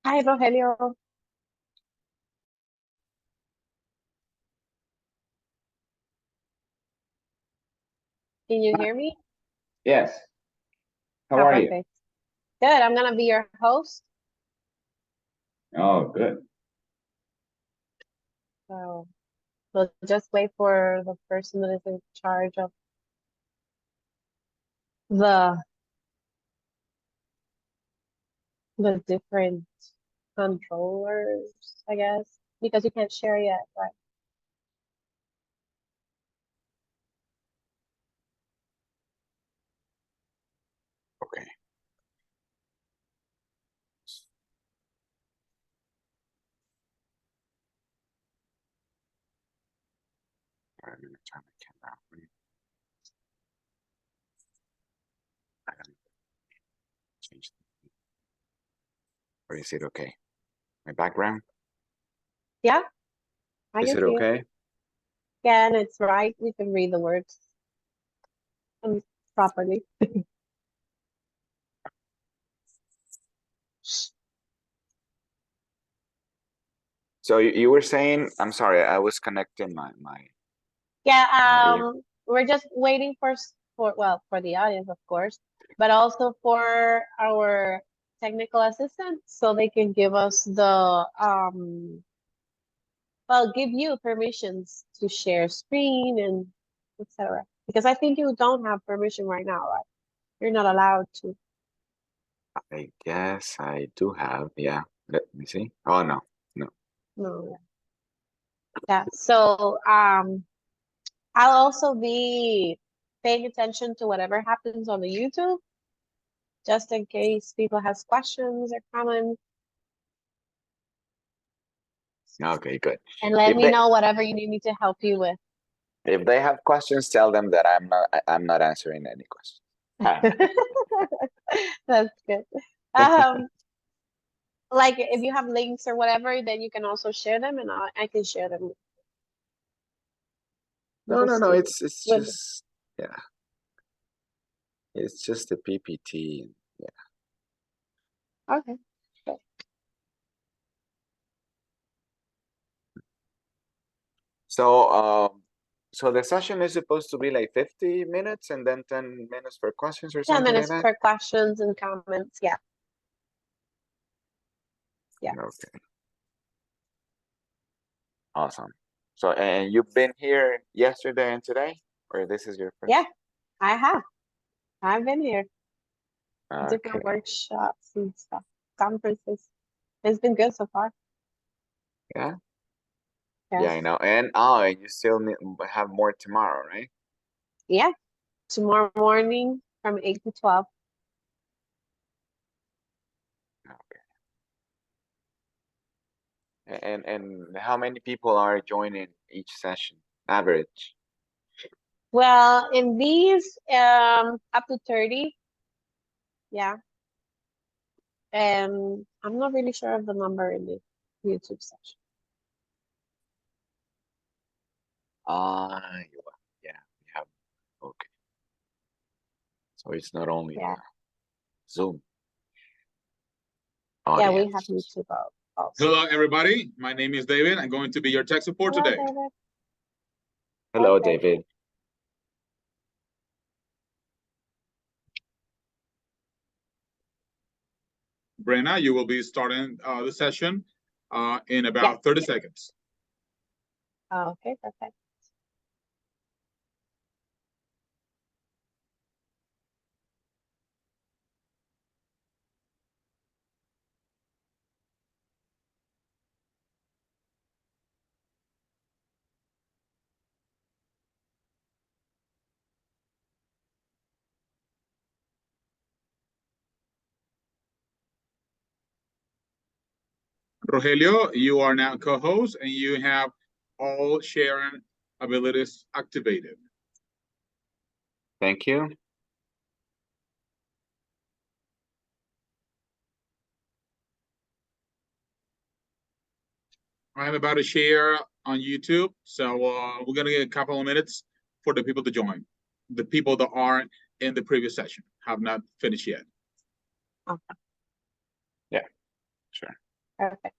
Hi, Rogelio. Can you hear me? Yes. How Oh, are you? perfect. Good. I'm gonna be your host. Oh, good. So we'll just wait for the person that is in charge of the the different controllers, I guess, because you can't share yet, right? Okay. I'm gonna turn the camera off for you. I gotta change the, or is it okay? My background? Yeah, I Is can it see it. okay? Yeah, and it's right. We can read the words properly. So you were saying, I'm sorry, I was connecting Yeah, my we're just waiting for well, for the audience, of course, but also for our technical assistant so they can give us the well, give you permissions to share screen and etc. Because I think you don't have permission right now, right? You're not allowed to. I guess I do have, yeah. Let me see. Oh no, no. No. Yeah. So I'll also be paying attention to whatever happens on the YouTube, just in case people has questions or comments. Okay, good. And let If me they know whatever you need me to help you with. if they have questions, tell them that I'm not answering any questions. That's good. Um, like if you have links or whatever, then you can also share them, and I can share them with No, the no, no. student. It's With just yeah. It's just a PPT. Yeah. okay, good. So the session is supposed to be like 50 minutes and then 10 minutes for questions or 10 something like minutes that? per questions and comments. Yeah, yeah, Okay, awesome. So, and you've been here yesterday and today, or this is your yeah. first? I have. I've been here. Different Okay, workshops and stuff, conferences. It's been good so far. yeah, yeah, I Yes. know. And you still have more tomorrow, right? Yeah. Tomorrow morning from 8 to 12. Okay. And how many people are joining each session? Average. Well, in these, up to 30. Yeah. And I'm not really sure of the number in the YouTube section. Yeah, we have. Okay, so it's not only Yeah. the Zoom Yeah, we have audience. YouTube also. Hello, everybody. My name is David. I'm going to be your tech support Hello, today. David. Hello, Perfect. David. Brenna, you will be starting the session in Yeah. about 30 seconds. Okay, perfect. Rogelio, you are now co-host and you have all sharing abilities activated. Thank you. I'm about to share on YouTube, so we're going to get a couple of minutes for the people to join. The people that aren't in the previous session have not finished yet. Okay. Yeah, sure. Perfect.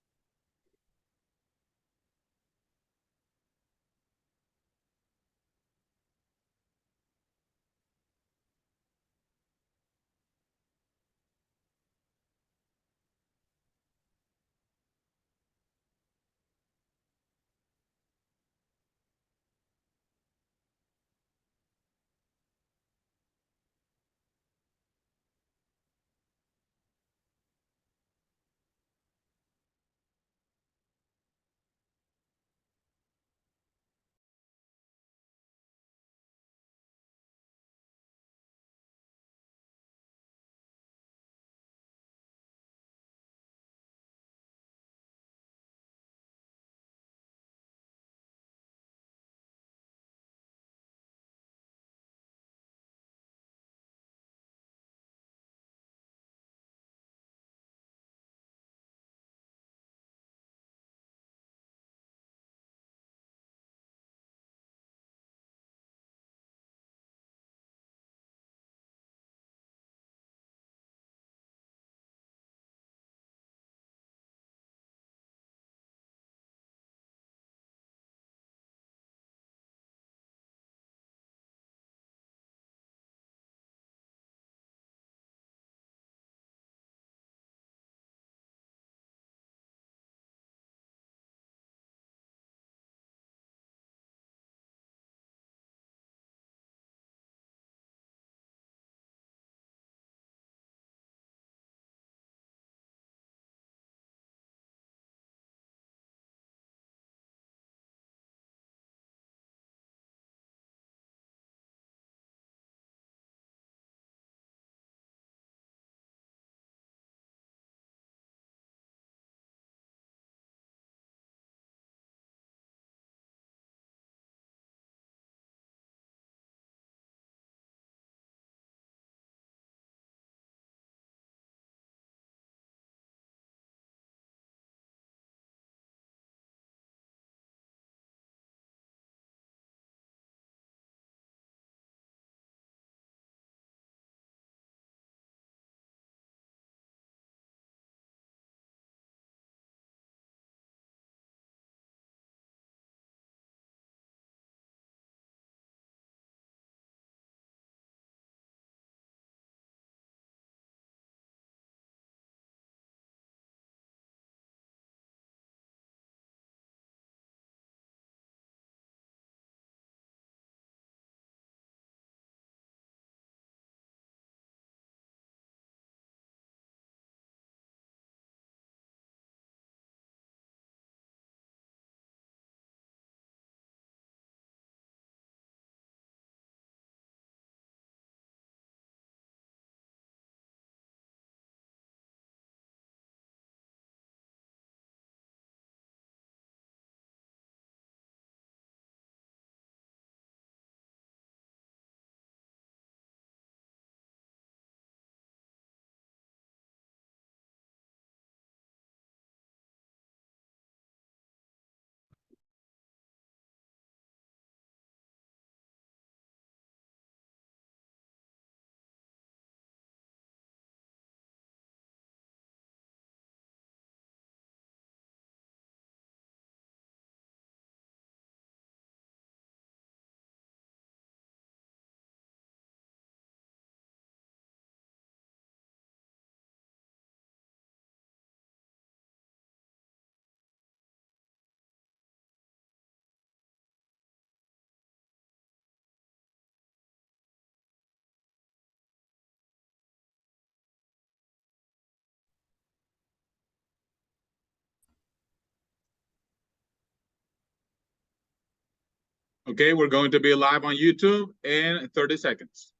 Okay, we're going to be live on YouTube in 30 seconds.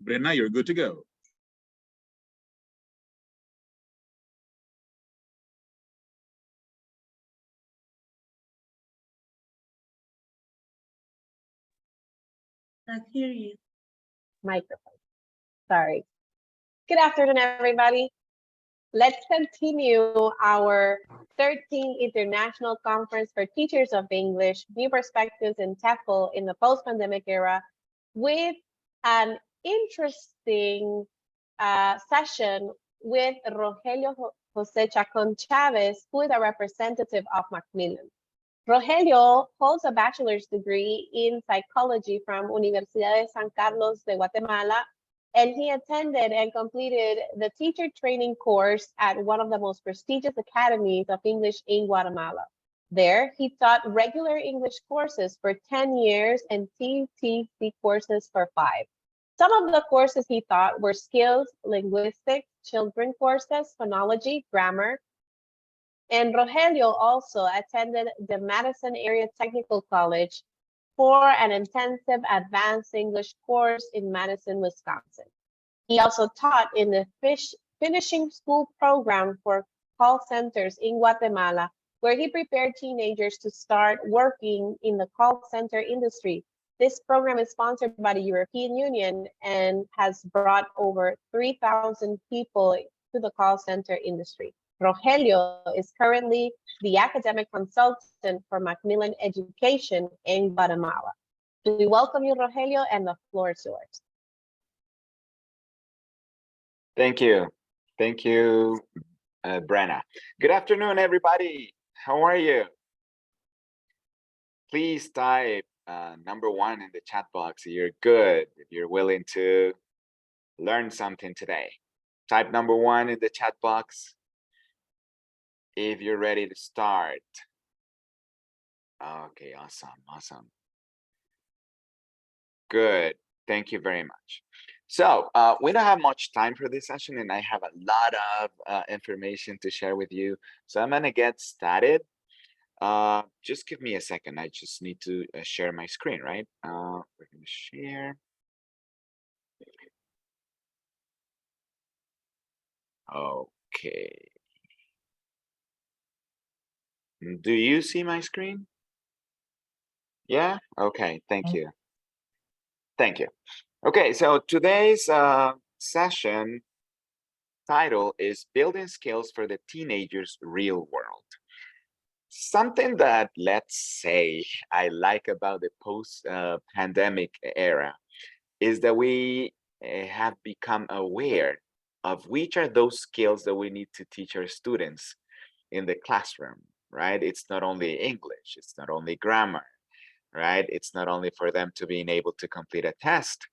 Brenna, you're good to go. Not hear you. Microphone. Sorry. Good afternoon, everybody. Let's continue our 13th International Conference for Teachers of English, New Perspectives in TEFL in the post-pandemic era with an interesting session with Rogelio Jose Chacon Chavez, who is a representative of Macmillan. Rogelio holds a bachelor's degree in psychology from Universidad de San Carlos de Guatemala, and he attended and completed the teacher training course at one of the most prestigious academies of English in Guatemala. There, he taught regular English courses for 10 years and TTC courses for 5. Some of the courses he taught were skills, linguistics, children courses, phonology, grammar. And Rogelio also attended the Madison Area Technical College for an intensive advanced English course in Madison, Wisconsin. He also taught in the finishing school program for call centers in Guatemala, where he prepared teenagers to start working in the call center industry. This program is sponsored by the European Union and has brought over 3,000 people to the call center industry. Rogelio is currently the academic consultant for Macmillan Education in Guatemala. We welcome you, Rogelio, and the floor is yours. Thank you. Thank you, Brenna. Good afternoon, everybody. How are you? Please type number 1 in the chat box if you're good, if you're willing to learn something today. Type number 1 in the chat box if you're ready to start. Okay, awesome. Good. Thank you very much. So we don't have much time for this session, and I have a lot of information to share with you. So I'm gonna get started. Just give me a second. I just need to share my screen, right? We're gonna share. Okay. Do you see my screen? Yeah? Okay, thank you. Thank you. Okay, so today's session title is Building Skills for the Teenager's Real World. Something that, let's say, I like about the post-pandemic era is that we have become aware of which are those skills that we need to teach our students in the classroom, right? It's not only English, it's not only grammar, right? It's not only for them to being able to complete a test.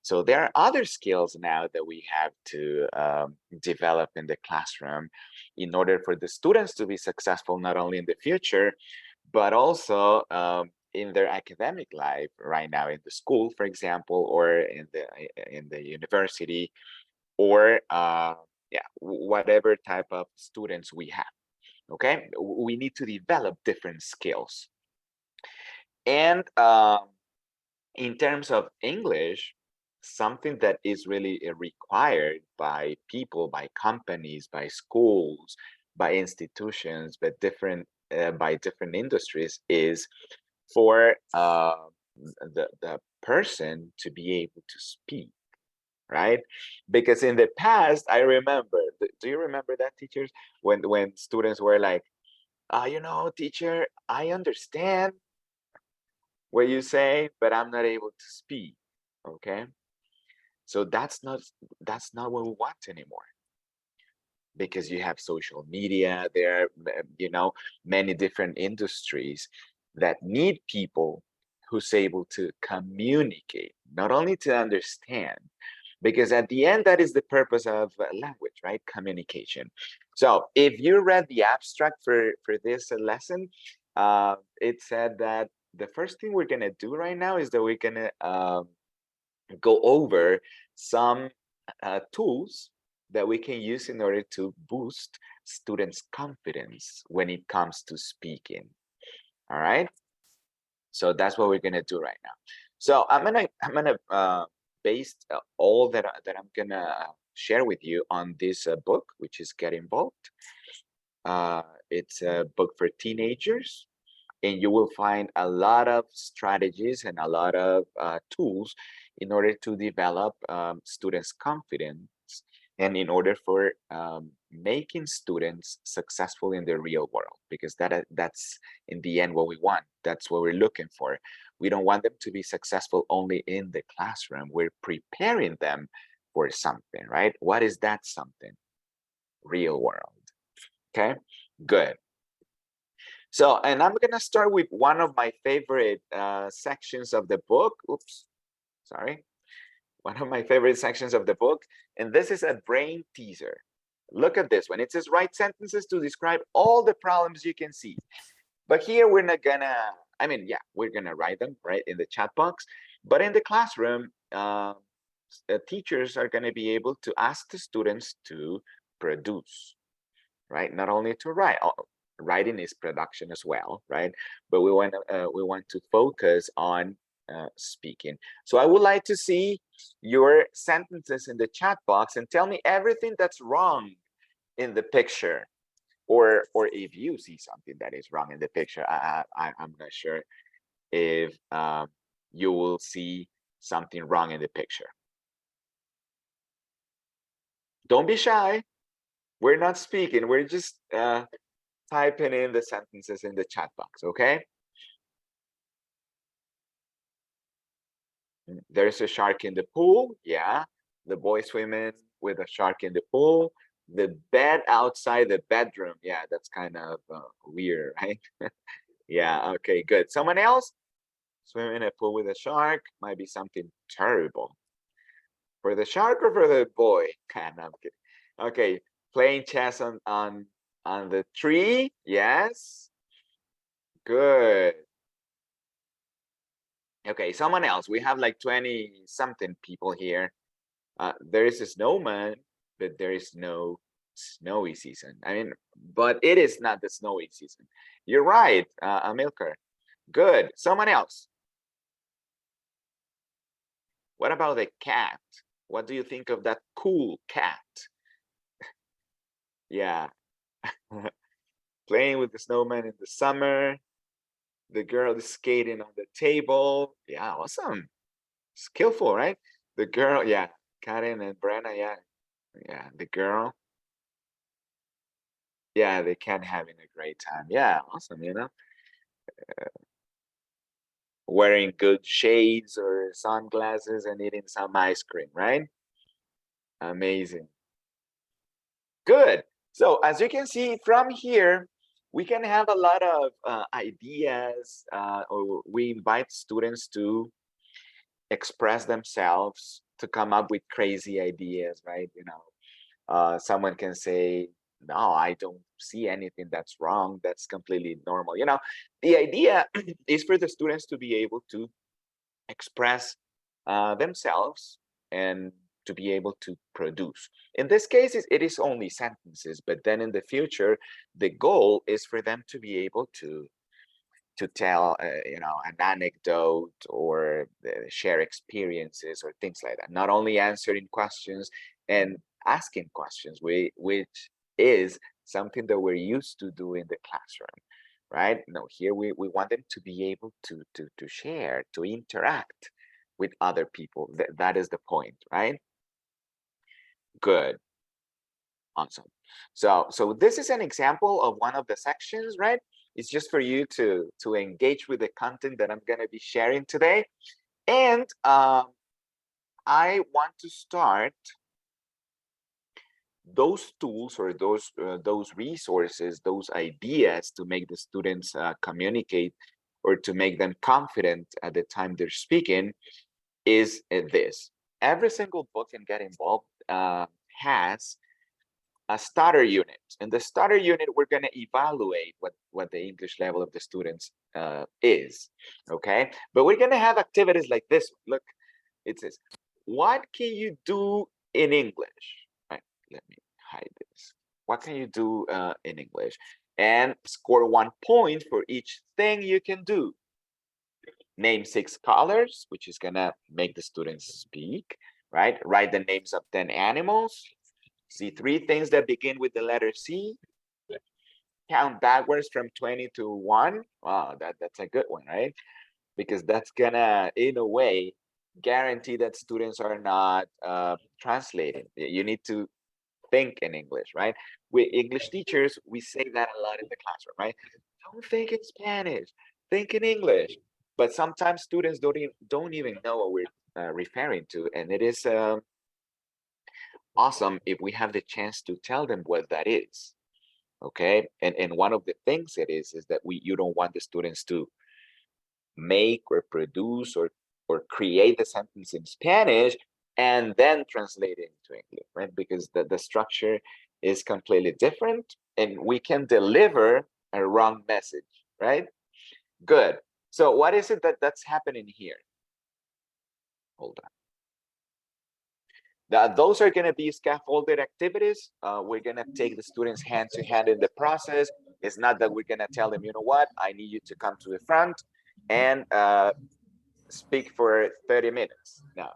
So there are other skills now that we have to develop in the classroom in order for the students to be successful, not only in the future, but also in their academic life right now in the school, for example, or in the university, or whatever type of students we have. Okay, we need to develop different skills. And in terms of English, something that is really required by people, by companies, by schools, by institutions, but by different industries is for the person to be able to speak, right? Because in the past, I remember, do you remember that, teachers? When students were like, you know, teacher, I understand what you say, but I'm not able to speak, okay? So that's not what we want anymore, because you have social media, there are, you know, many different industries that need people who's able to communicate, not only to understand, because at the end, that is the purpose of language, right? Communication. So if you read the abstract for this lesson, it said that the first thing we're gonna do right now is that we're gonna go over some tools that we can use in order to boost students' confidence when it comes to speaking. All right. So that's what we're gonna do right now. So I'm gonna base all that I'm gonna share with you on this book, which is Get Involved. It's a book for teenagers, and you will find a lot of strategies and a lot of tools in order to develop students' confidence and in order for making students successful in the real world, because that's in the end what we want. That's what we're looking for. We don't want them to be successful only in the classroom. We're preparing them for something, right? What is that something? Real world. Okay, good. So, and I'm gonna start with one of my favorite sections of the book. Oops, sorry. One of my favorite sections of the book, and this is a brain teaser. Look at this one. It says write sentences to describe all the problems you can see. But here we're not gonna, I mean, yeah, we're gonna write them right in the chat box. But in the classroom, teachers are gonna be able to ask the students to produce, right? Not only to write. Writing is production as well, right? But we want to focus on speaking. So I would like to see your sentences in the chat box and tell me everything that's wrong in the picture, or if you see something that is wrong in the picture. I'm not sure if you will see something wrong in the picture. Don't be shy. We're not speaking. We're just typing in the sentences in the chat box, okay? There's a shark in the pool. Yeah, the boy swimming with a shark in the pool. The bed outside the bedroom. Yeah, that's kind of weird, right? Yeah, okay, good. Someone else? Swimming in a pool with a shark might be something terrible. For the shark or for the boy? Kind of kidding. Okay, playing chess on the tree. Yes. Good. Okay, someone else. We have like 20 something people here. There is a snowman, but there is no snowy season. I mean, but it is not the snowy season. You're right, Amilcar. Good. Someone else. What about the cat? What do you think of that cool cat? Yeah. Playing with the snowman in the summer. The girl is skating on the table. Yeah, awesome. Skillful, right? The girl, yeah. Karen and Brenna, yeah. Yeah, the girl. Yeah, they can having a great time. Yeah, awesome, you know. Wearing good shades or sunglasses and eating some ice cream, right? Amazing. Good. So as you can see from here, we can have a lot of ideas, or we invite students to express themselves, to come up with crazy ideas, right? You know, someone can say, no, I don't see anything that's wrong. That's completely normal. You know, the idea is for the students to be able to express themselves and to be able to produce. In this case, it is only sentences, but then in the future, the goal is for them to be able to tell, you know, an anecdote or share experiences or things like that. Not only answering questions and asking questions, which is something that we're used to do in the classroom, right? No, here we want them to be able to share, to interact with other people. That is the point, right? Good. Awesome. So this is an example of one of the sections, right? It's just for you to engage with the content that I'm going to be sharing today. And I want to start those tools or those resources, those ideas to make the students communicate or to make them confident at the time they're speaking is this. Every single book in Get Involved has a starter unit. In the starter unit, we're going to evaluate what the English level of the students is, okay? But we're going to have activities like this. Look, it says, what can you do in English? Right, let me hide this. What can you do in English? And score 1 point for each thing you can do. Name 6 colors, which is gonna make the students speak, right? Write the names of 10 animals. See 3 things that begin with the letter C. Count backwards from 20 to 1. Wow, that's a good one, right? Because that's gonna, in a way, guarantee that students are not translating. You need to think in English, right? We English teachers, we say that a lot in the classroom, right? Don't think in Spanish, think in English. But sometimes students don't even know what we're referring to, and it is awesome if we have the chance to tell them what that is. Okay, and one of the things it is that you don't want the students to make or produce or create the sentence in Spanish and then translate it into English, right? Because the structure is completely different and we can deliver a wrong message, right? Good. So what is it that's happening here? Hold on. Those are going to be scaffolded activities. We're going to take the students hand to hand in the process. It's not that we're going to tell them, you know what, I need you to come to the front and speak for 30 minutes. No,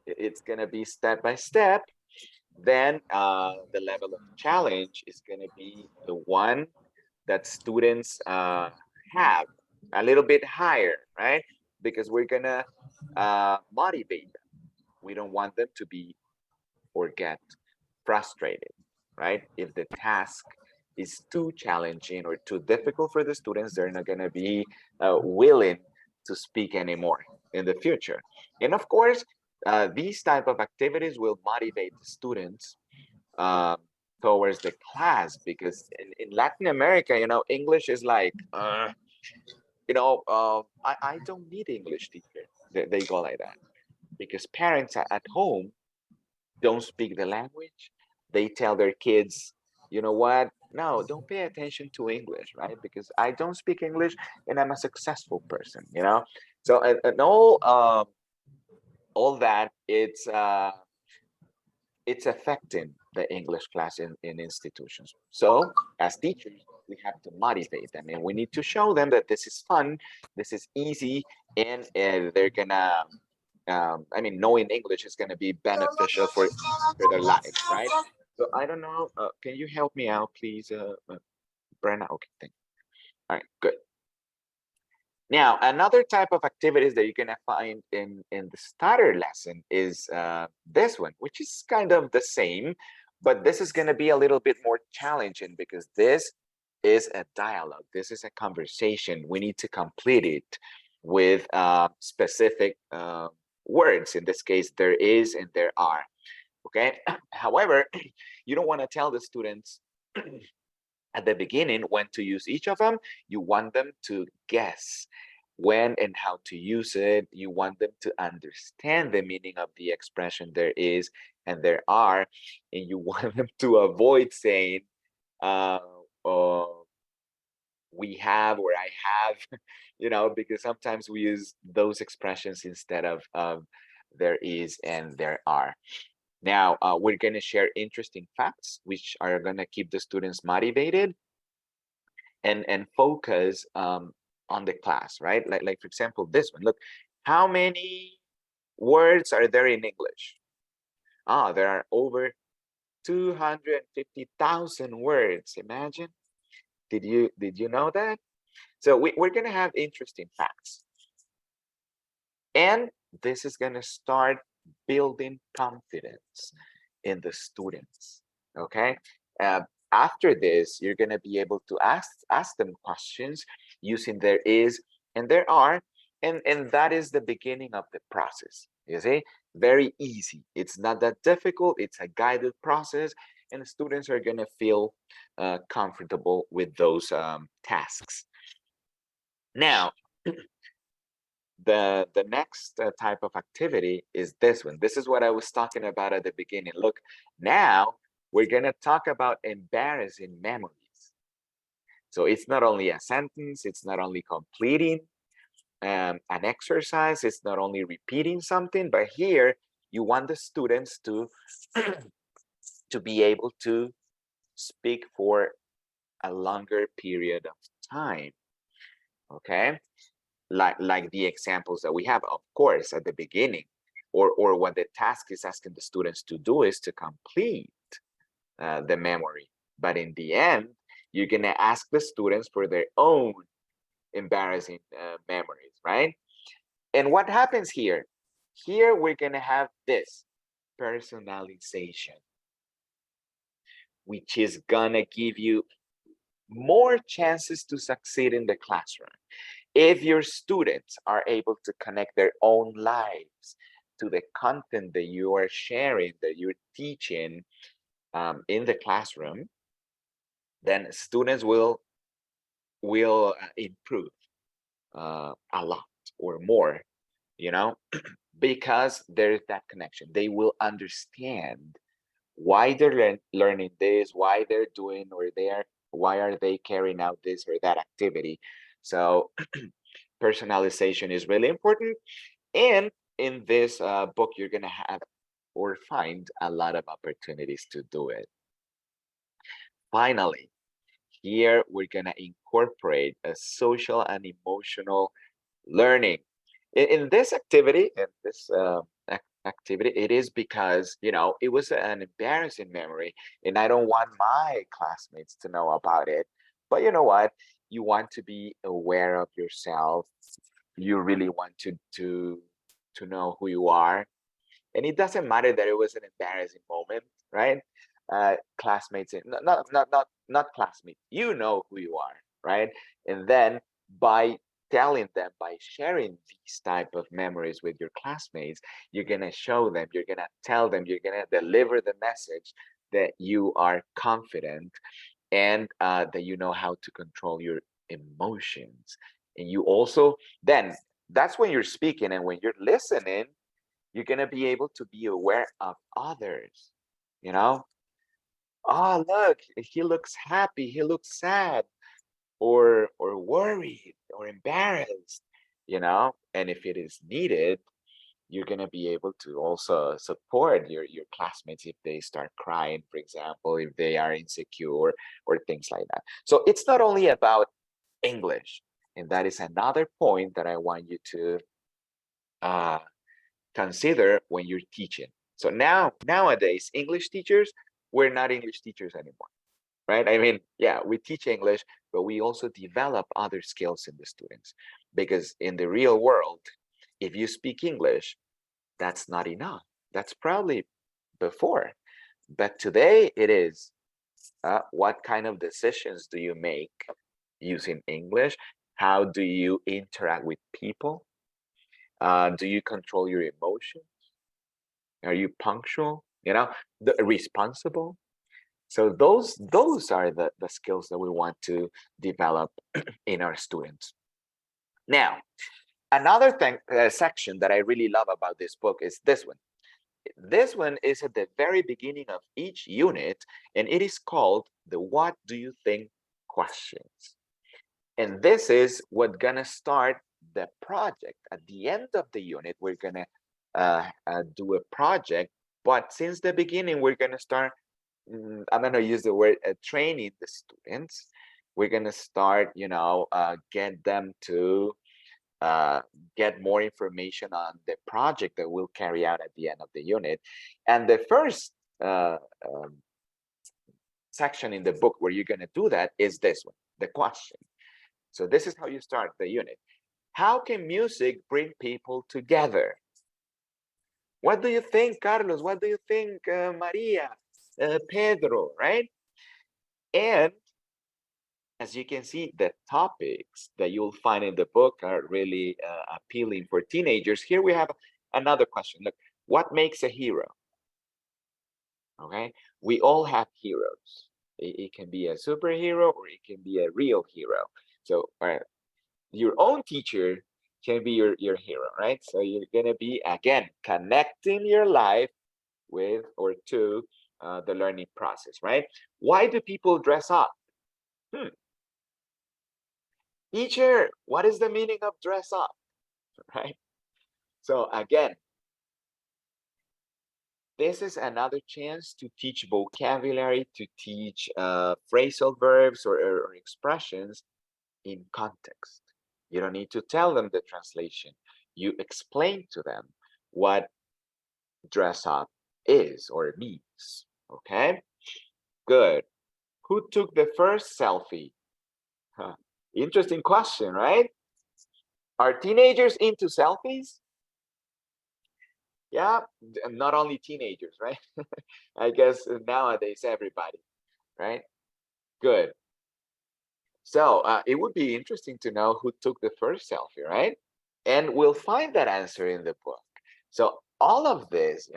it's going to be step by step. Then the level of challenge is going to be the one that students have a little bit higher, right? Because we're going to motivate them. We don't want them to be or get frustrated, right? If the task is too challenging or too difficult for the students, they're not going to be willing to speak anymore in the future. And of course, these type of activities will motivate the students towards the class, because in Latin America, you know, English is like, I don't need English teacher. They go like that because parents at home don't speak the language. They tell their kids, you know what? No, don't pay attention to English, right? Because I don't speak English and I'm a successful person, you know? So, and all that, it's affecting the English class in institutions. So as teachers, we have to motivate them and we need to show them that this is fun, this is easy, and they're gonna, I mean, knowing English is gonna be beneficial for their lives, right? So I don't know, can you help me out, please, Brenna? Okay, thank you. All right, good. Now, another type of activities that you're gonna find in the starter lesson is this one, which is kind of the same, but this is gonna be a little bit more challenging because this is a dialogue. This is a conversation. We need to complete it with specific words. In this case, there is and there are. Okay. However, you don't want to tell the students at the beginning when to use each of them. You want them to guess when and how to use it. You want them to understand the meaning of the expression there is and there are, and you want them to avoid saying we have or I have, you know, because sometimes we use those expressions instead of there is and there are. Now, we're going to share interesting facts, which are going to keep the students motivated and focus on the class, right? Like for example, this one. Look, how many words are there in English? There are over 250,000 words. Imagine. Did you know that? So we're going to have interesting facts. And this is going to start building confidence in the students, okay? After this, you're going to be able to ask them questions using there is and there are, and that is the beginning of the process, you see? Very easy. It's not that difficult. It's a guided process, and the students are going to feel comfortable with those tasks. Now, the next type of activity is this one. This is what I was talking about at the beginning. Look, now we're going to talk about embarrassing memories. So it's not only a sentence, it's not only completing an exercise, it's not only repeating something, but here you want the students to to be able to speak for a longer period of time. Okay, like the examples that we have, of course, at the beginning, or what the task is asking the students to do is to complete the memory. But in the end, you're gonna ask the students for their own embarrassing memories, right? And what happens here? Here we're gonna have this personalization, which is gonna give you more chances to succeed in the classroom. If your students are able to connect their own lives to the content that you are sharing, that you're teaching in the classroom, then students will improve a lot or more, you know, because there's that connection. They will understand why they're learning this, why they're doing or why are they carrying out this or that activity. So personalization is really important. And in this book, you're gonna have or find a lot of opportunities to do it. Finally, here we're gonna incorporate a social and emotional learning. In this activity, it is because, you know, it was an embarrassing memory and I don't want my classmates to know about it. But you know what? You want to be aware of yourself. You really want to know who you are. And it doesn't matter that it was an embarrassing moment, right? Classmates, not classmates, you know who you are, right? And then by telling them, by sharing these type of memories with your classmates, you're gonna show them, you're gonna tell them, you're gonna deliver the message that you are confident and that you know how to control your emotions. And you also, then that's when you're speaking, and when you're listening, you're gonna be able to be aware of others, you know? Oh, look, he looks happy, he looks sad, or worried, or embarrassed, you know? And if it is needed, you're gonna be able to also support your classmates if they start crying, for example, if they are insecure or things like that. So it's not only about English, and that is another point that I want you to consider when you're teaching. So nowadays, English teachers, we're not English teachers anymore, right? I mean, yeah, we teach English, but we also develop other skills in the students, because in the real world, if you speak English, that's not enough. That's probably before, but today it is. What kind of decisions do you make using English? How do you interact with people? Do you control your emotions? Are you punctual? You know, responsible. So those are the skills that we want to develop in our students. Now, another thing section that I really love about this book is this one. This one is at the very beginning of each unit, and it is called the "What do you think?" questions. And this is what's gonna start the project. At the end of the unit, we're gonna do a project, but since the beginning, we're gonna start, I'm gonna use the word training the students. We're gonna start, you know, get them to get more information on the project that we'll carry out at the end of the unit. And the first section in the book where you're gonna do that is this one, the question. So this is how you start the unit. How can music bring people together? What do you think, Carlos? What do you think, Maria, Pedro, right? And as you can see, the topics that you'll find in the book are really appealing for teenagers. Here we have another question. Look, what makes a hero? Okay, we all have heroes. It can be a superhero or it can be a real hero. So your own teacher can be your hero, right? So you're gonna be, again, connecting your life with or to the learning process, right? Why do people dress up? Teacher, what is the meaning of dress up, right? So again, this is another chance to teach vocabulary, to teach phrasal verbs or expressions in context. You don't need to tell them the translation. You explain to them what dress up is or means. Okay, good. Who took the first selfie? Huh. Interesting question, right? Are teenagers into selfies? Yeah, not only teenagers, right? I guess nowadays everybody, right? Good. So it would be interesting to know who took the first selfie, right? And we'll find that answer in the book. So all of this,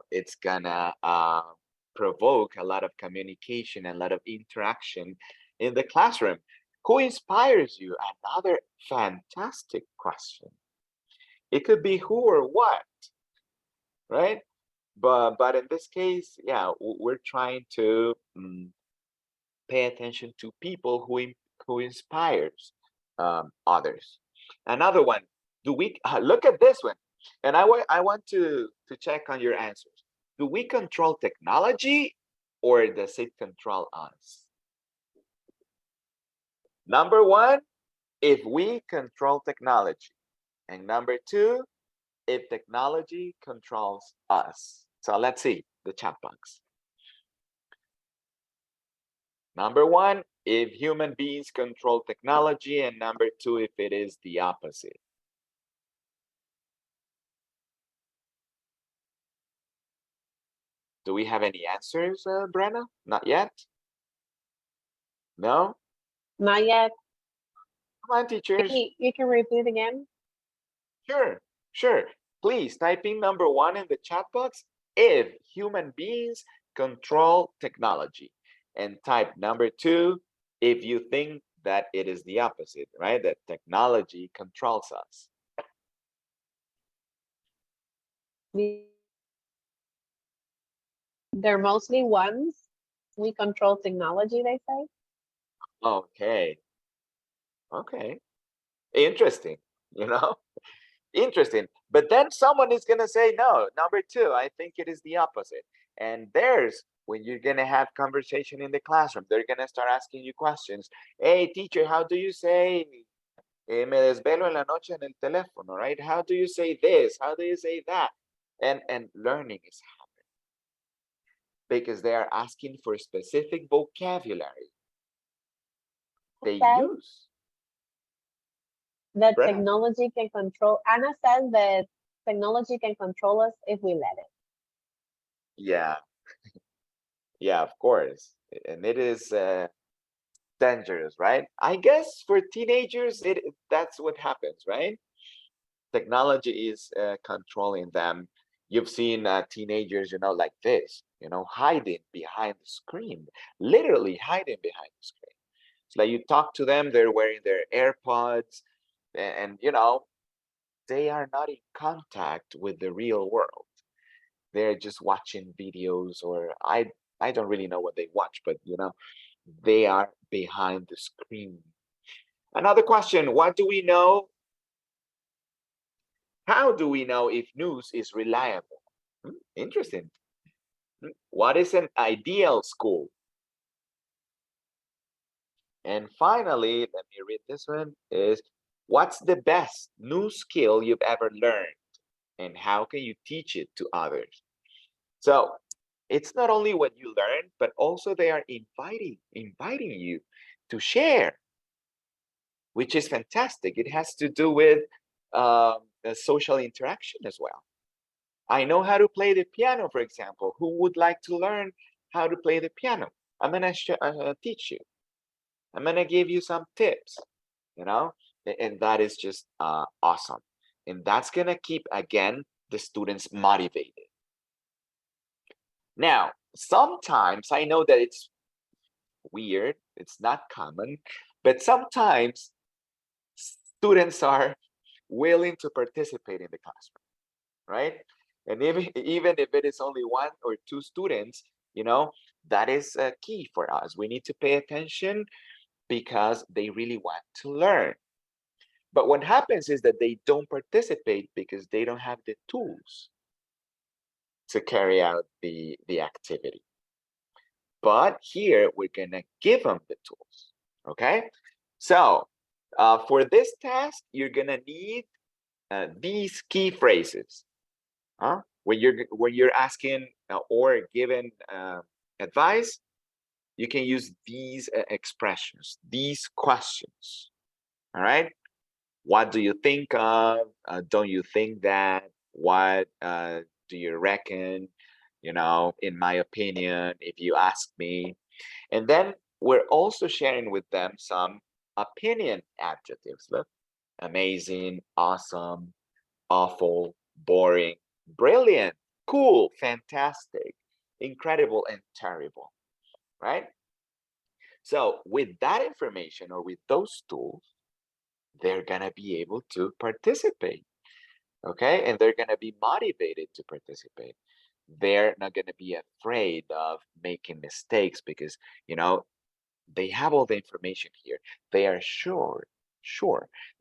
it's gonna provoke a lot of communication and a lot of interaction in the classroom. Who inspires you? Another fantastic question. It could be who or what, right? But in this case, yeah, we're trying to pay attention to people who inspires others. Another one, do we look at this one? And I want to check on your answers. Do we control technology or does it control us? Number one, if we control technology. And number two, if technology controls us. So let's see the chat box. Number one, if human beings control technology, and number two, if it is the opposite. Do we have any answers, Brenna? Not yet? No? Not yet. Come on, teachers. You can repeat again. Sure. Please type in number one in the chat box if human beings control technology. And type number two if you think that it is the opposite, right? That technology controls us. They're mostly ones. We control technology, they say. Okay. Interesting, interesting. But then someone is going to say, no, number two, I think it is the opposite. And there's when you're going to have conversation in the classroom, they're going to start asking you questions. Hey, teacher, how do you say, me desvelo en la noche en el teléfono, right? How do you say this? How do you say that? And learning is happening because they are asking for specific vocabulary they use. That Brenna. technology can control. Anna says that technology can control us if we let it. Yeah, of course. And it is dangerous, right? I guess for teenagers, that's what happens, right? Technology is controlling them. You've seen teenagers, like this, hiding behind the screen, literally hiding behind the screen. It's like you talk to them, they're wearing their AirPods, and they are not in contact with the real world. They're just watching videos, or I don't really know what they watch, but they are behind the screen. Another question, what do we know? How do we know if news is reliable? Interesting. What is an ideal school? And finally, let me read this one, is what's the best new skill you've ever learned? And how can you teach it to others? So it's not only what you learn, but also they are inviting you to share, which is fantastic. It has to do with social interaction as well. I know how to play the piano, for example. Who would like to learn how to play the piano? I'm gonna teach you. I'm gonna give you some tips, and that is just awesome. And that's gonna keep, again, the students motivated. Now, sometimes I know that it's weird, it's not common, but sometimes students are willing to participate in the classroom, right? And even if it is only one or two students, that is key for us. We need to pay attention because they really want to learn. But what happens is that they don't participate because they don't have the tools to carry out the activity. But here we're gonna give them the tools, okay? So For this task, you're gonna need these key phrases. When you're asking or given advice, you can use these expressions, these questions. All right. What do you think of? Don't you think that? What do you reckon? You know, in my opinion, if you ask me. And then we're also sharing with them some opinion adjectives. Look, amazing, awesome, awful, boring, brilliant, cool, fantastic, incredible, and terrible, right? So with that information or with those tools, they're gonna be able to participate, okay? And they're gonna be motivated to participate. They're not gonna be afraid of making mistakes because, you know, they have all the information here. They are sure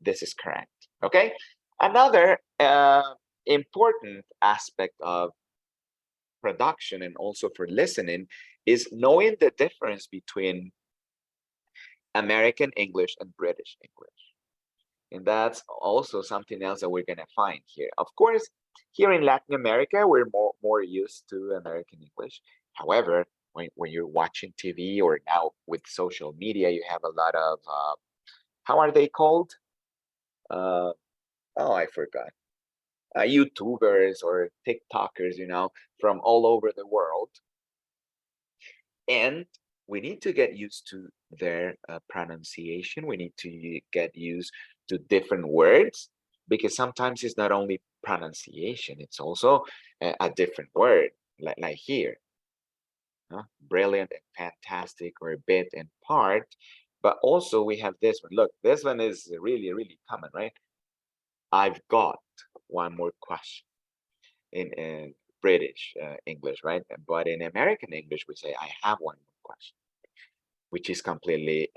this is correct, okay? Another important aspect of production and also for listening is knowing the difference between American English and British English. And that's also something else that we're gonna find here. Of course, here in Latin America, we're more used to American English. However, when you're watching TV or now with social media, you have a lot of, how are they called? Oh, I forgot. YouTubers or TikTokers, you know, from all over the world. And we need to get used to their pronunciation. We need to get used to different words because sometimes it's not only pronunciation, it's also a different word, like here. Brilliant and fantastic, or bit and part. But also we have this one. Look, this one is really, really common, right? I've got one more question in British English, right? But in American English, we say, I have one more question, which is completely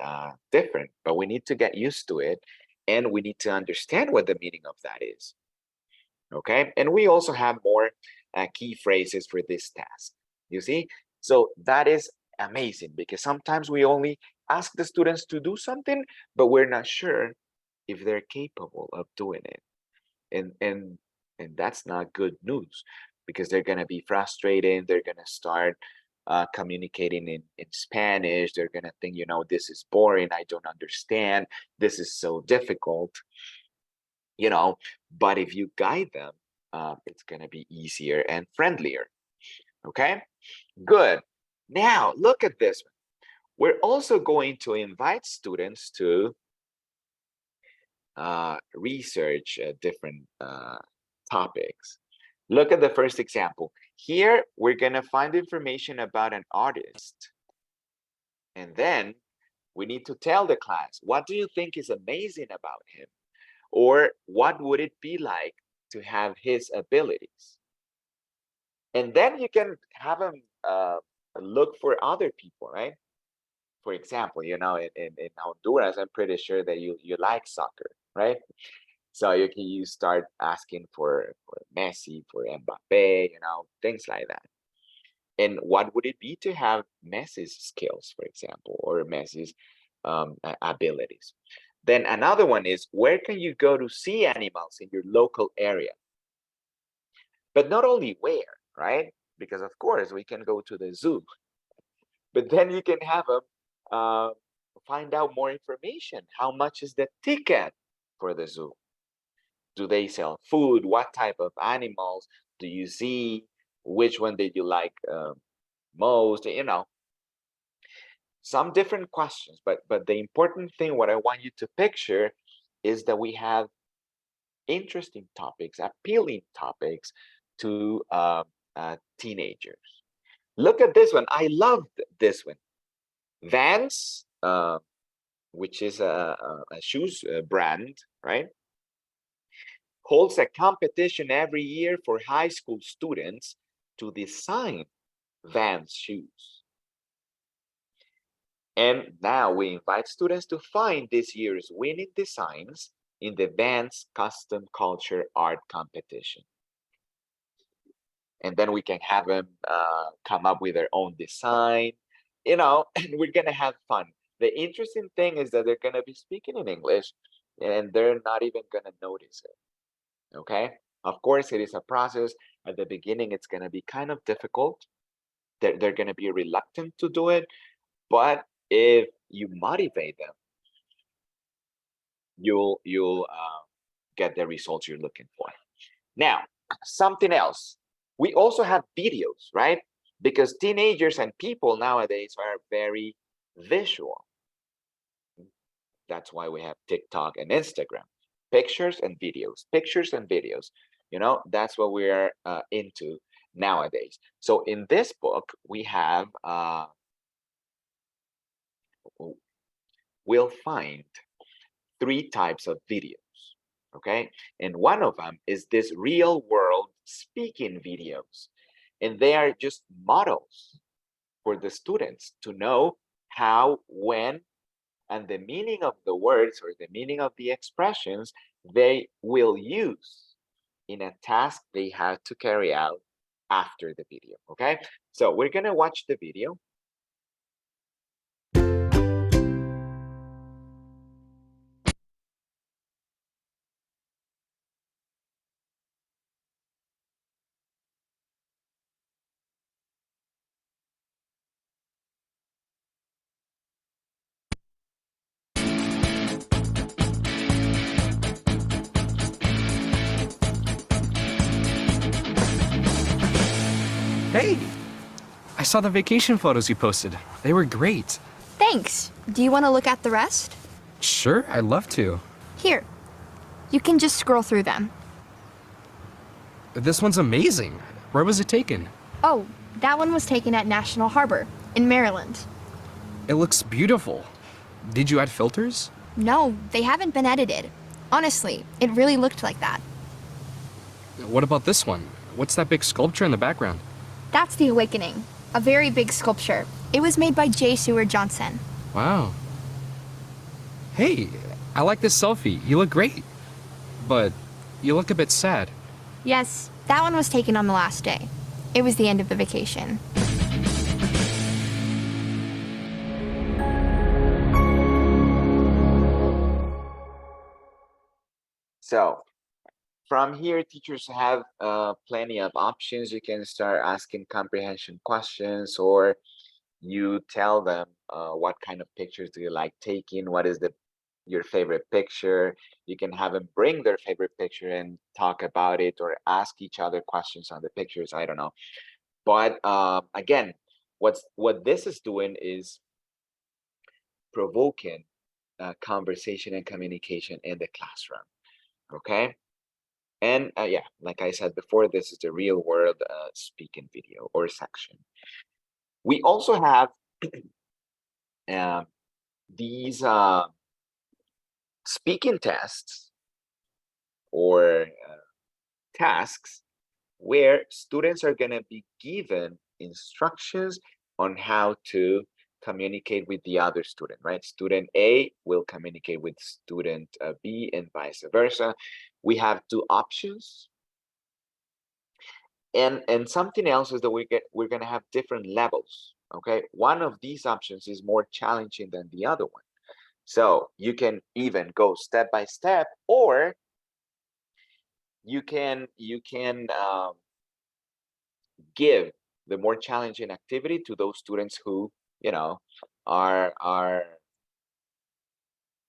different. But we need to get used to it, and we need to understand what the meaning of that is. Okay, and we also have more key phrases for this task. You see, so that is amazing because sometimes we only ask the students to do something, but we're not sure if they're capable of doing it. And that's not good news because they're gonna be frustrated. They're gonna start communicating in Spanish. They're gonna think, you know, this is boring. I don't understand. This is so difficult, you know. But if you guide them, it's gonna be easier and friendlier. Okay, good. Now look at this one. We're also going to invite students to research different topics. Look at the first example. Here, we're gonna find information about an artist. And then we need to tell the class, what do you think is amazing about him? Or what would it be like to have his abilities? And then you can have them look for other people, right? For example, you know, in Honduras, I'm pretty sure that you like soccer, right? So you start asking for Messi, for Mbappe, you know, things like that. And what would it be to have Messi's skills, for example, or Messi's abilities? Then another one is, where can you go to see animals in your local area? But not only where, right? Because of course we can go to the zoo, but then you can have them find out more information. How much is the ticket for the zoo? Do they sell food? What type of animals do you see? Which one did you like most? You know, some different questions. But the important thing, what I want you to picture, is that we have interesting topics, appealing topics to teenagers. Look at this one. I love this one. Vans, which is a shoes brand, right? Holds a competition every year for high school students to design Vans shoes. And now we invite students to find this year's winning designs in the Vans Custom Culture Art Competition. And then we can have them come up with their own design, you know, and we're gonna have fun. The interesting thing is that they're gonna be speaking in English and they're not even gonna notice it, okay? Of course, it is a process. At the beginning, it's gonna be kind of difficult. They're gonna be reluctant to do it, but if you motivate them, you'll get the results you're looking for. Now, something else. We also have videos, right? Because teenagers and people nowadays are very visual. That's why we have TikTok and Instagram. Pictures and videos, pictures and videos. You know, that's what we're into nowadays. So in this book, we have, we'll find 3 types of videos, okay? And one of them is this real world speaking videos. And they are just models for the students to know how, when, and the meaning of the words or the meaning of the expressions they will use in a task they had to carry out after the video, okay? So we're gonna watch the video. Hey! I saw the vacation photos you posted. They were great. Thanks. Do you want to look at the rest? Sure, I'd love to. Here. You can just scroll through them. This one's amazing. Where was it taken? Oh, that one was taken at National Harbor, in Maryland. It looks beautiful. Did you add filters? No, they haven't been edited. Honestly, it really looked like that. What about this one? What's that big sculpture in the background? That's the Awakening, a very big sculpture. It was made by J. Seward Johnson. Wow. Hey, I like this selfie. You look great. But you look a bit sad. Yes, that one was taken on the last day. It was the end of the vacation. So from here, teachers have plenty of options. You can start asking comprehension questions, or you tell them what kind of pictures do you like taking, what is your favorite picture. You can have them bring their favorite picture and talk about it, or ask each other questions on the pictures. I don't know. But again, what this is doing is provoking conversation and communication in the classroom, okay? And yeah, like I said before, this is the real world speaking video or section. We also have these speaking tests or tasks where students are going to be given instructions on how to communicate with the other student, right? Student A will communicate with student B and vice versa. We have 2 options. And something else is that we're going to have different levels, okay? One of these options is more challenging than the other one. So you can even go step by step, or you can give the more challenging activity to those students who, you know,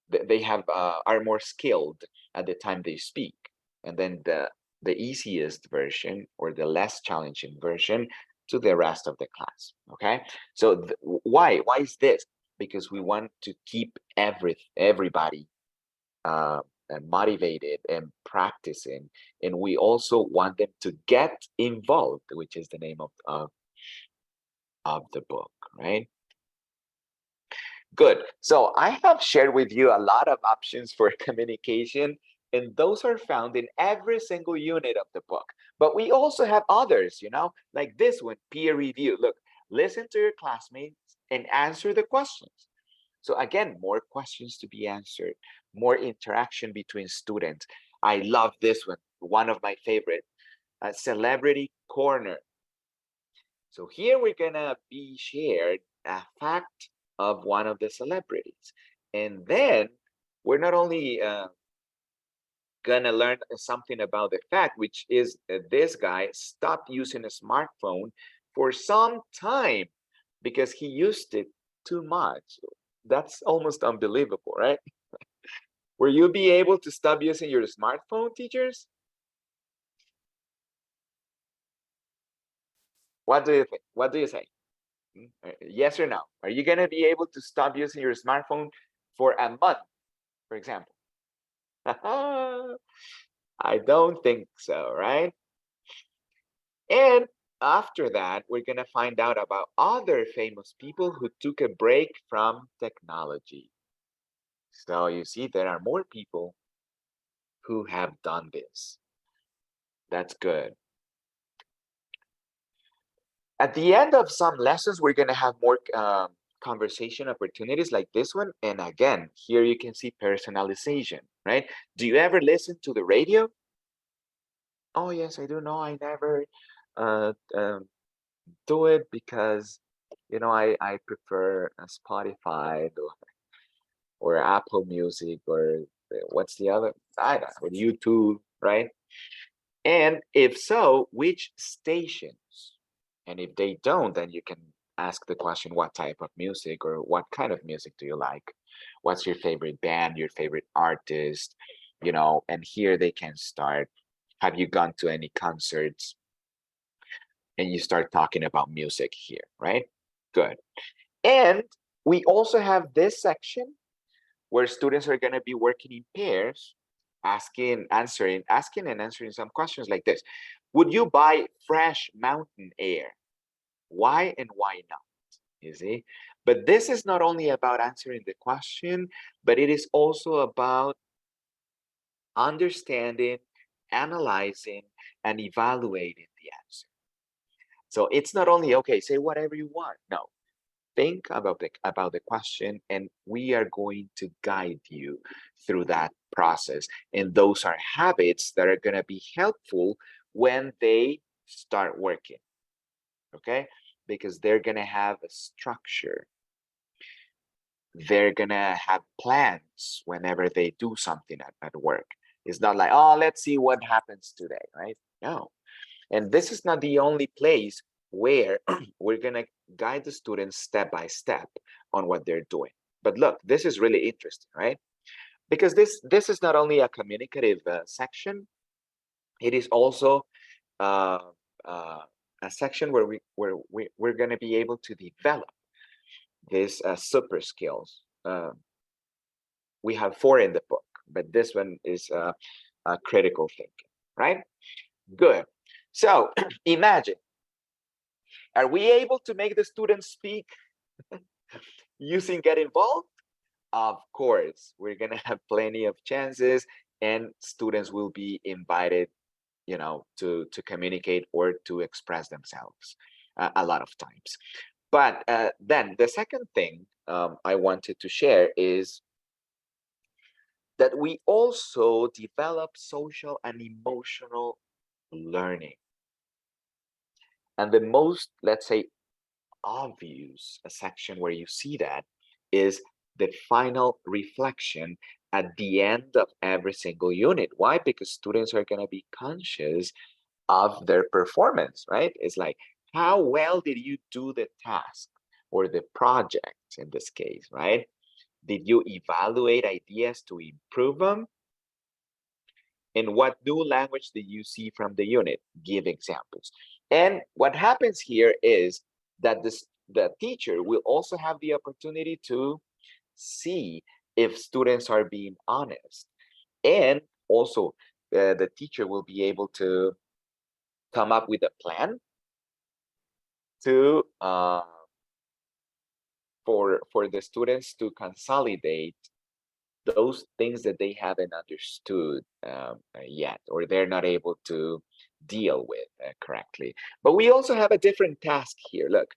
they have are more skilled at the time they speak, and then the easiest version or the less challenging version to the rest of the class. Okay, so why is this? Because we want to keep everybody motivated and practicing, and we also want them to get involved, which is the name of the book, right? Good. So I have shared with you a lot of options for communication, and those are found in every single unit of the book. But we also have others, you know, like this one, peer review. Look, listen to your classmates and answer the questions. So again, more questions to be answered, more interaction between students. I love this one of my favorite, Celebrity Corner. So here we're gonna be shared a fact of one of the celebrities. And then we're not only gonna learn something about the fact, which is this guy stopped using a smartphone for some time because he used it too much. That's almost unbelievable, right? Will you be able to stop using your smartphone, teachers? What do you think? What do you say? Yes or no? Are you gonna be able to stop using your smartphone for a month, for example? I don't think so, right? And after that, we're gonna find out about other famous people who took a break from technology. So you see, there are more people who have done this. That's good. At the end of some lessons, we're gonna have more conversation opportunities like this one. And again, here you can see personalization, right? Do you ever listen to the radio? Oh yes, I do. No, I never uh, do it because, you know, I prefer Spotify or Apple Music or what's the other? I don't know, YouTube, right? And if so, which stations? And if they don't, then you can ask the question, what type of music or what kind of music do you like? What's your favorite band, your favorite artist? You know, and here they can start. Have you gone to any concerts? And you start talking about music here, right? Good. And we also have this section where students are going to be working in pairs, asking and answering some questions like this. Would you buy fresh mountain air? Why and why not? You see? But this is not only about answering the question, but it is also about understanding, analyzing, and evaluating the answer. So it's not only, okay, say whatever you want. No, think about the question, and we are going to guide you through that process. And those are habits that are going to be helpful when they start working, okay? Because they're going to have a structure. They're going to have plans whenever they do something at work. It's not like, oh, let's see what happens today, right? No. And this is not the only place where we're going to guide the students step by step on what they're doing. But look, this is really interesting, right? Because this is not only a communicative section, it is also uh, a section where we're going to be able to develop these super skills. We have 4 in the book, but this one is critical thinking, right? Good. So imagine, are we able to make the students speak using Get Involved? Of course, we're gonna have plenty of chances and students will be invited, you know, to communicate or to express themselves a lot of times. But then the second thing I wanted to share is that we also develop social and emotional learning. And the most, let's say, obvious section where you see that is the final reflection at the end of every single unit. Why? Because students are going to be conscious of their performance, right? It's like, how well did you do the task or the project in this case, right? Did you evaluate ideas to improve them? And what new language did you see from the unit? Give examples. And what happens here is that the teacher will also have the opportunity to see if students are being honest. And also the teacher will be able to come up with a plan to for the students to consolidate those things that they haven't understood yet, or they're not able to deal with correctly. But we also have a different task here. Look,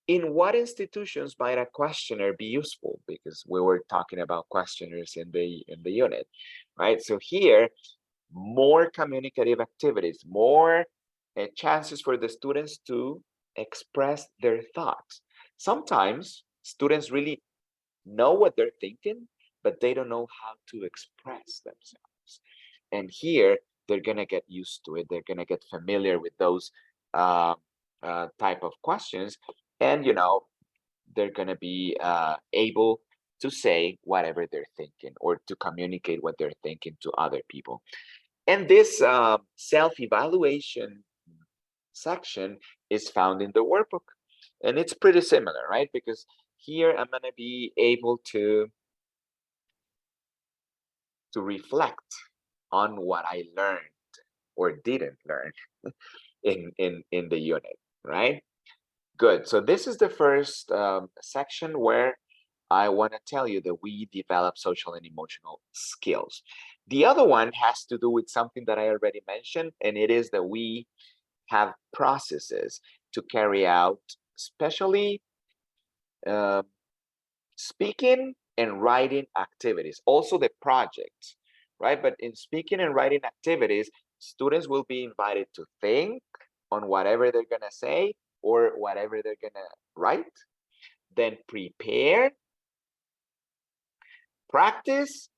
in what institutions might a questionnaire be useful? Because we were talking about questionnaires in the unit, right? So here, more communicative activities, more chances for the students to express their thoughts. Sometimes Students really know what they're thinking, but they don't know how to express themselves. And here, they're gonna get used to it. They're gonna get familiar with those type of questions, and they're gonna be able to say whatever they're thinking or to communicate what they're thinking to other people. And this self-evaluation section is found in the workbook, and it's pretty similar, right? Because here I'm gonna be able to reflect on what I learned or didn't learn in the unit, right? Good. So this is the first section where I want to tell you that we develop social and emotional skills. The other one has to do with something that I already mentioned, and it is that we have processes to carry out, especially speaking and writing activities, also the projects, right? But in speaking and writing activities, students will be invited to think on whatever they're gonna say or whatever they're gonna write, then prepare, practice,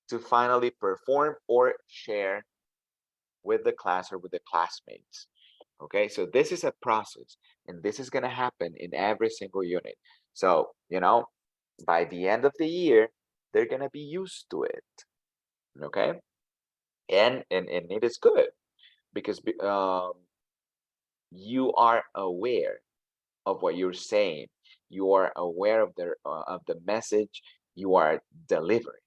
to finally perform or share with the class or with the classmates. Okay, so this is a process, and this is gonna happen in every single unit. So, by the end of the year, they're gonna be used to it. Okay, and it is good because you are aware of what you're saying. You are aware of the message you are delivering,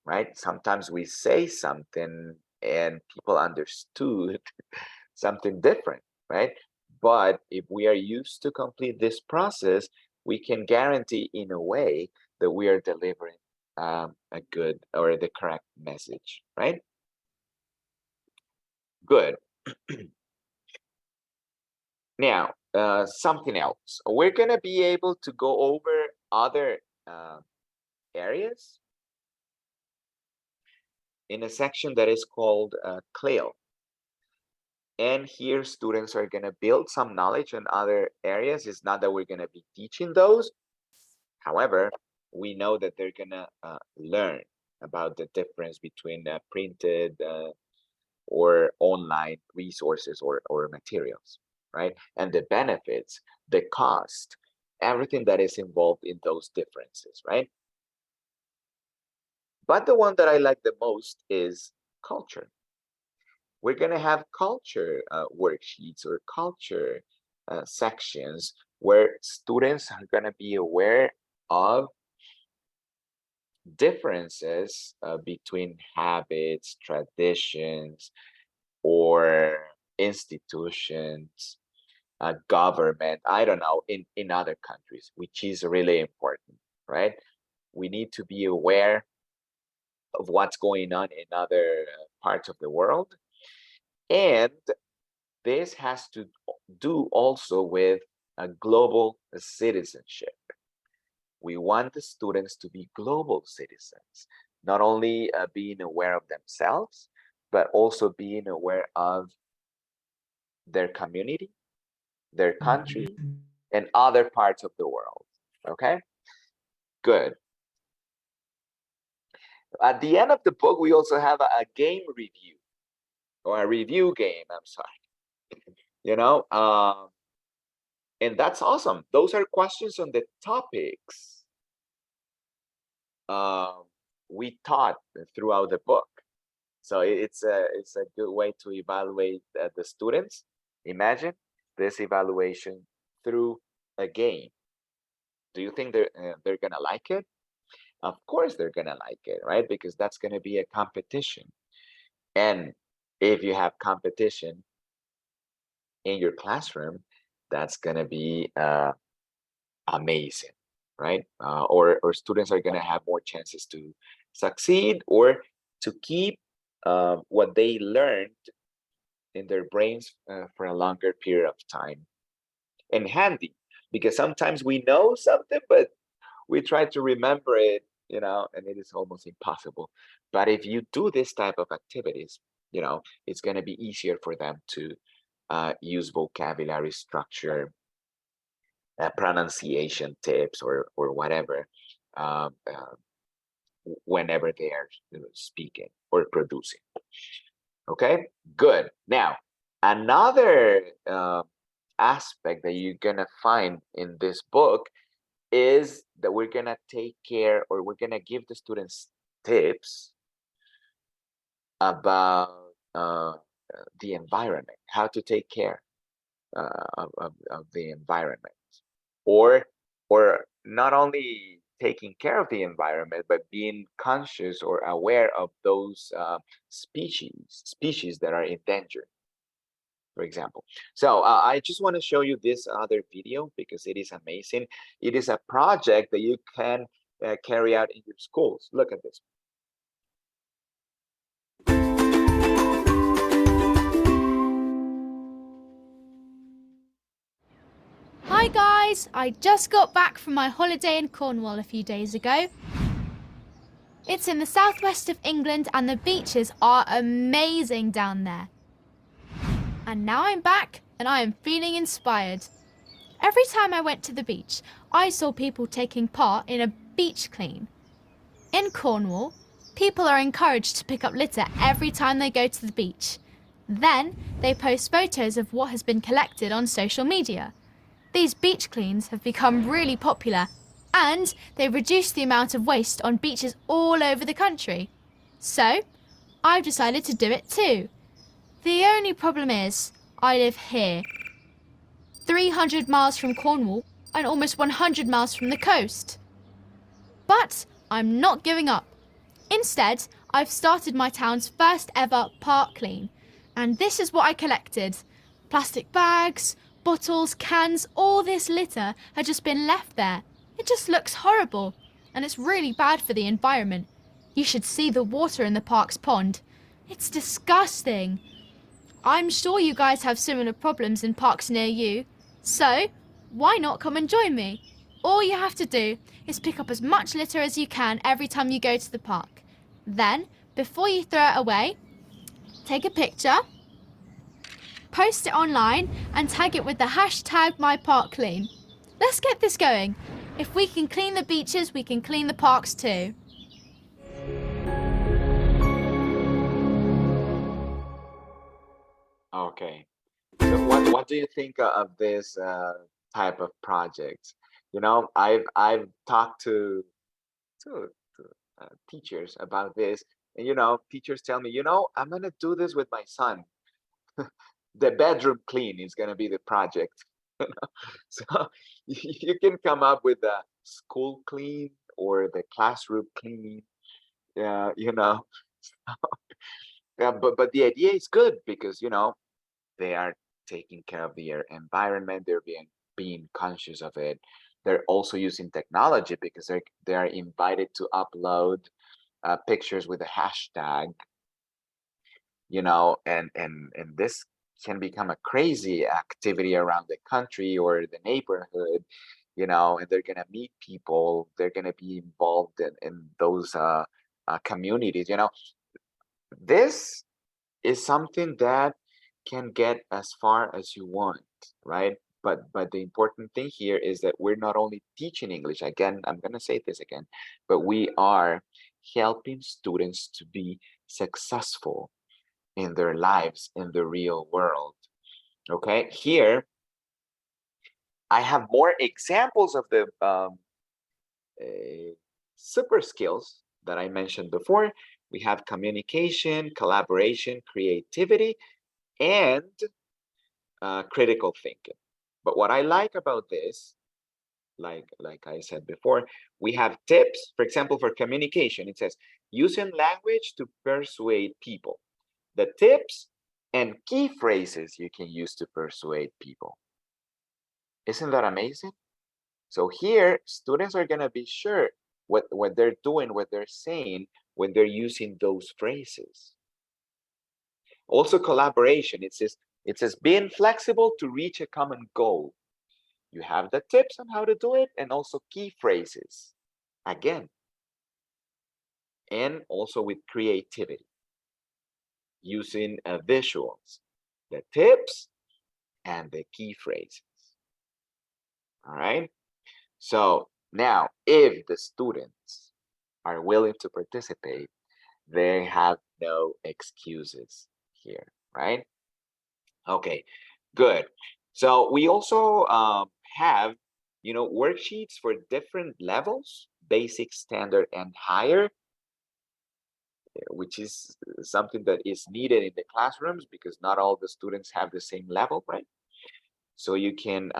right? Sometimes we say something and people understood something different, right? But if we are used to complete this process, we can guarantee in a way that we are delivering a good or the correct message, right? Good. Now, something else. We're gonna be able to go over other areas in a section that is called CLIL. And here students are gonna build some knowledge in other areas. It's not that we're gonna be teaching those. However, we know that they're gonna learn about the difference between printed or online resources or materials, right? And the benefits, the cost, everything that is involved in those differences, right? But the one that I like the most is culture. We're gonna have culture worksheets or culture sections where students are gonna be aware of differences between habits, traditions, or institutions, government, I don't know, in other countries, which is really important, right? We need to be aware of what's going on in other parts of the world. And this has to do also with a global citizenship. We want the students to be global citizens, not only being aware of themselves, but also being aware of their community, their country, and other parts of the world. Okay, good. At the end of the book, we also have a game review or a review game. I'm sorry. And that's awesome. Those are questions on the topics we taught throughout the book. So it's a good way to evaluate the students. Imagine this evaluation through a game. Do you think they're gonna like it? Of course they're gonna like it, right? Because that's gonna be a competition. And if you have competition in your classroom, that's gonna be amazing, right? Or students are gonna have more chances to succeed or to keep what they learned in their brains for a longer period of time. And handy, because sometimes we know something, but we try to remember it, and it is almost impossible. But if you do this type of activities, it's going to be easier for them to use vocabulary structure pronunciation tips or whatever, whenever they are speaking or producing. Okay, good. Now, another aspect that you're gonna find in this book is that we're gonna take care, or we're gonna give the students tips about the environment, how to take care of the environment, or not only taking care of the environment, but being conscious or aware of those species that are endangered, for example. So I just want to show you this other video because it is amazing. It is a project that you can carry out in your schools. Look at this. Hi guys, I just got back from my holiday in Cornwall a few days ago. It's in the southwest of England and the beaches are amazing down there. And now I'm back and I am feeling inspired. Every time I went to the beach, I saw people taking part in a beach clean. In Cornwall, people are encouraged to pick up litter every time they go to the beach. Then they post photos of what has been collected on social media. These beach cleans have become really popular and they reduce the amount of waste on beaches all over the country. So, I've decided to do it too. The only problem is, I live here, 300 miles from Cornwall and almost 100 miles from the coast. But I'm not giving up. Instead, I've started my town's first ever park clean. And this is what I collected. Plastic bags, bottles, cans, all this litter had just been left there. It just looks horrible. And it's really bad for the environment. You should see the water in the park's pond. It's disgusting. I'm sure you guys have similar problems in parks near you. So, why not come and join me? All you have to do is pick up as much litter as you can every time you go to the park. Then, before you throw it away, take a picture, post it online and tag it with the hashtag #MyParkClean. Let's get this going. If we can clean the beaches, we can clean the parks too. Okay. So what do you think of this type of projects? You know, I've talked to teachers about this, and you know, teachers tell me, you know, I'm gonna do this with my son. The bedroom clean is gonna be the project. You know? So you can come up with the school clean or the classroom clean. You know, but the idea is good because you know they are taking care of their environment. They're being conscious of it. They're also using technology because they are invited to upload pictures with a hashtag, you know, and this can become a crazy activity around the country or the neighborhood, you know, and they're gonna meet people. They're gonna be involved in those communities. You know, this is something that can get as far as you want, right? But the important thing here is that we're not only teaching English, again, I'm gonna say this again, but we are helping students to be successful in their lives in the real world. Okay, here I have more examples of the super skills that I mentioned before. We have communication, collaboration, creativity, and critical thinking. But what I like about this, like I said before, we have tips. For example, for communication, it says using language to persuade people. The tips and key phrases you can use to persuade people. Isn't that amazing? So here, students are gonna be sure what they're doing, what they're saying when they're using those phrases. Also collaboration, it says being flexible to reach a common goal. You have the tips on how to do it and also key phrases, again. And also with creativity, using visuals, the tips and the key phrases. All right. So now, if the students are willing to participate, they have no excuses here, right? Okay, good. So we also have, worksheets for different levels, basic, standard, and higher, which is something that is needed in the classrooms because not all the students have the same level, right? So you can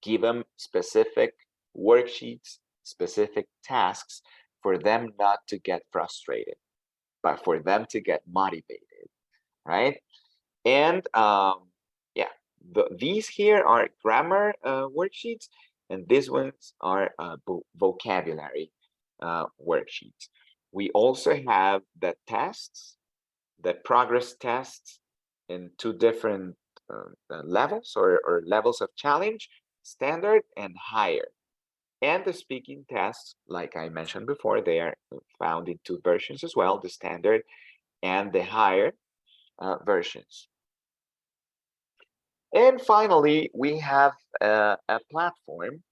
give them specific worksheets, specific tasks for them not to get frustrated, but for them to get motivated, right? And yeah, these here are grammar worksheets, and these ones are vocabulary worksheets. We also have the tests, the progress tests in two different levels or levels of challenge, standard and higher. And the speaking tests, like I mentioned before, they are found in two versions as well, the standard and the higher versions. And finally, we have a platform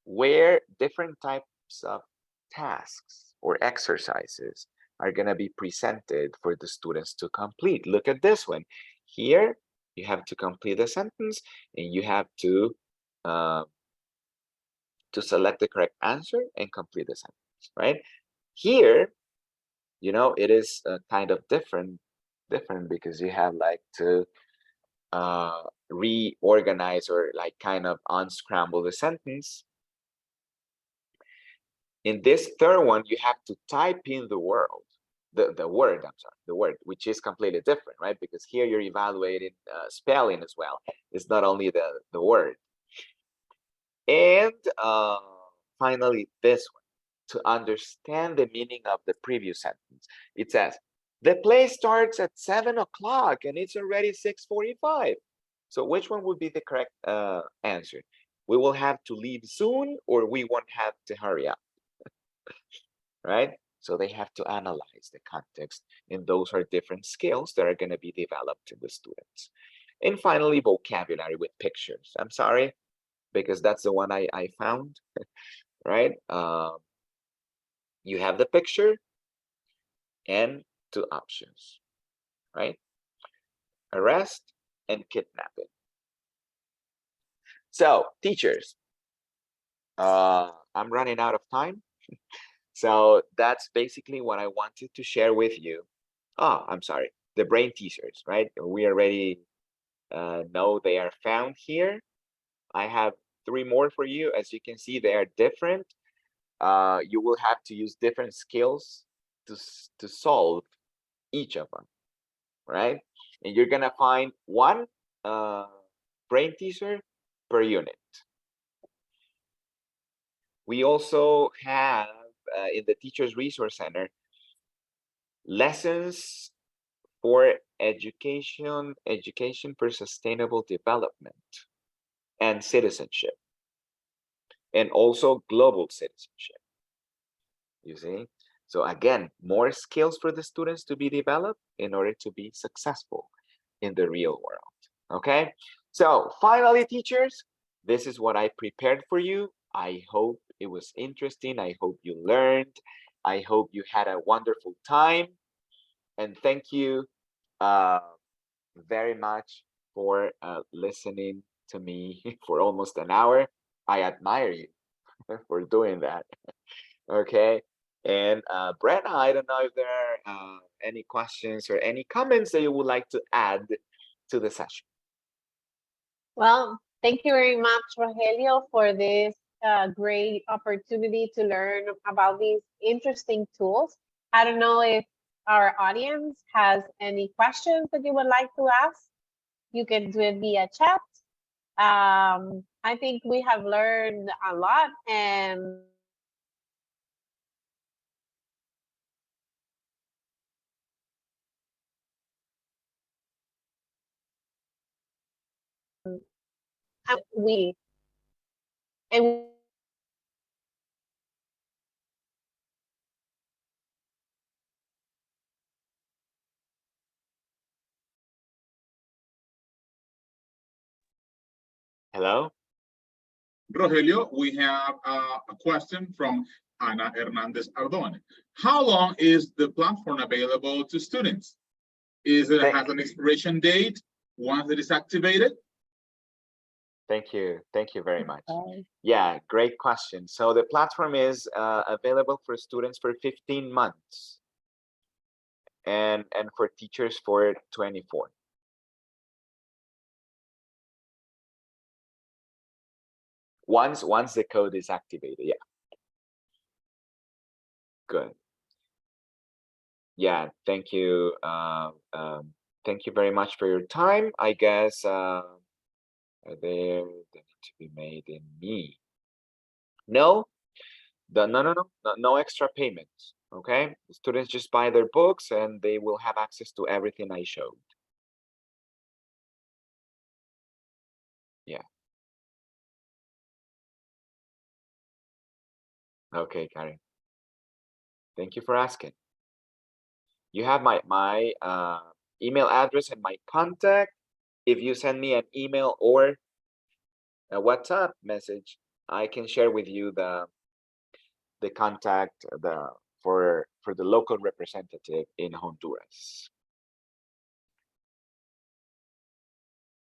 where different types of tasks or exercises are going to be presented for the students to complete. Look at this one. Here, you have to complete a sentence and you have to select the correct answer and complete the sentence, right? Here, it is kind of different because you have like to reorganize or like kind of unscramble the sentence. In this third one, you have to type in the word, which is completely different, right? Because here you're evaluating spelling as well. It's not only the word. And finally, this one, to understand the meaning of the previous sentence. It says, the play starts at 7 o'clock and it's already 6:45. So which one would be the correct answer? We will have to leave soon or we won't have to hurry up, right? So they have to analyze the context, and those are different skills that are going to be developed in the students. And finally, vocabulary with pictures. I'm sorry, because that's the one I found, right? You have the picture and two options, right? Arrest and kidnapping. So, teachers, I'm running out of time. So that's basically what I wanted to share with you. Oh, I'm sorry, the brain teasers, right? We already know they are found here. I have 3 more for you. As you can see, they are different. You will have to use different skills to solve each of them, right? And you're gonna find one brain teaser per unit. We also have in the Teachers Resource Center lessons for education for sustainable development and citizenship, and also global citizenship. You see? So again, more skills for the students to be developed in order to be successful in the real world. Okay? So finally, teachers, this is what I prepared for you. I hope it was interesting. I hope you learned. I hope you had a wonderful time. And thank you very much for listening to me for almost an hour. I admire you for doing that. Okay. And Brenna, I don't know if there are any questions or any comments that you would like to add to the session. Well, thank you very much, Rogelio, for this great opportunity to learn about these interesting tools. I don't know if our audience has any questions that you would like to ask. You can do it via chat. I think we have learned a lot, and we and Hello? Rogelio, we have a question from Ana Hernandez Ardone. How long is the platform available to students? Is it has an expiration date once it is activated? Thank you. Thank you very much. Okay. Yeah, great question. So the platform is available for students for 15 months and for teachers for 24. Once the code is activated, yeah. Good. Yeah, thank you. Thank you very much for your time. I guess they need to be made in me. No, no extra payments. Okay, the students just buy their books and they will have access to everything I showed. Yeah. Okay, Karen. Thank you for asking. You have my email address and my contact. If you send me an email or a WhatsApp message, I can share with you the contact for the local representative in Honduras.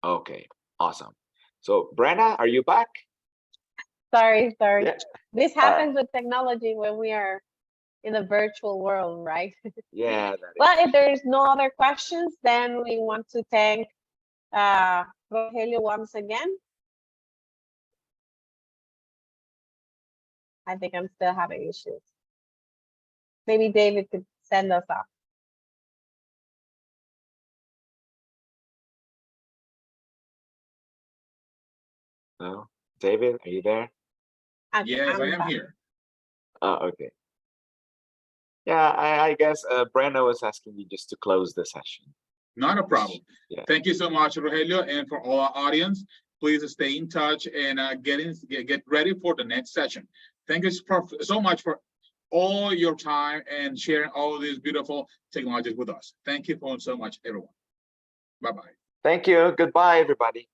Okay, awesome. So Brenna, are you back? Sorry. Yeah. This happens with technology when we are in the virtual world, right? Yeah. Well, if there's no other questions, then we want to thank Rogelio once again. I think I'm still having issues. Maybe David could send us off. No, David, are you there? Yes, I am back. here. Oh, okay. Yeah, I guess Brenna was asking you just to close the session. Not a problem. Yeah. Thank you so much, Rogelio, and for all our audience, please stay in touch and get ready for the next session. Thank you so much for all your time and sharing all these beautiful technologies with us. Thank you so much, everyone. Bye-bye. Thank you. Goodbye, everybody.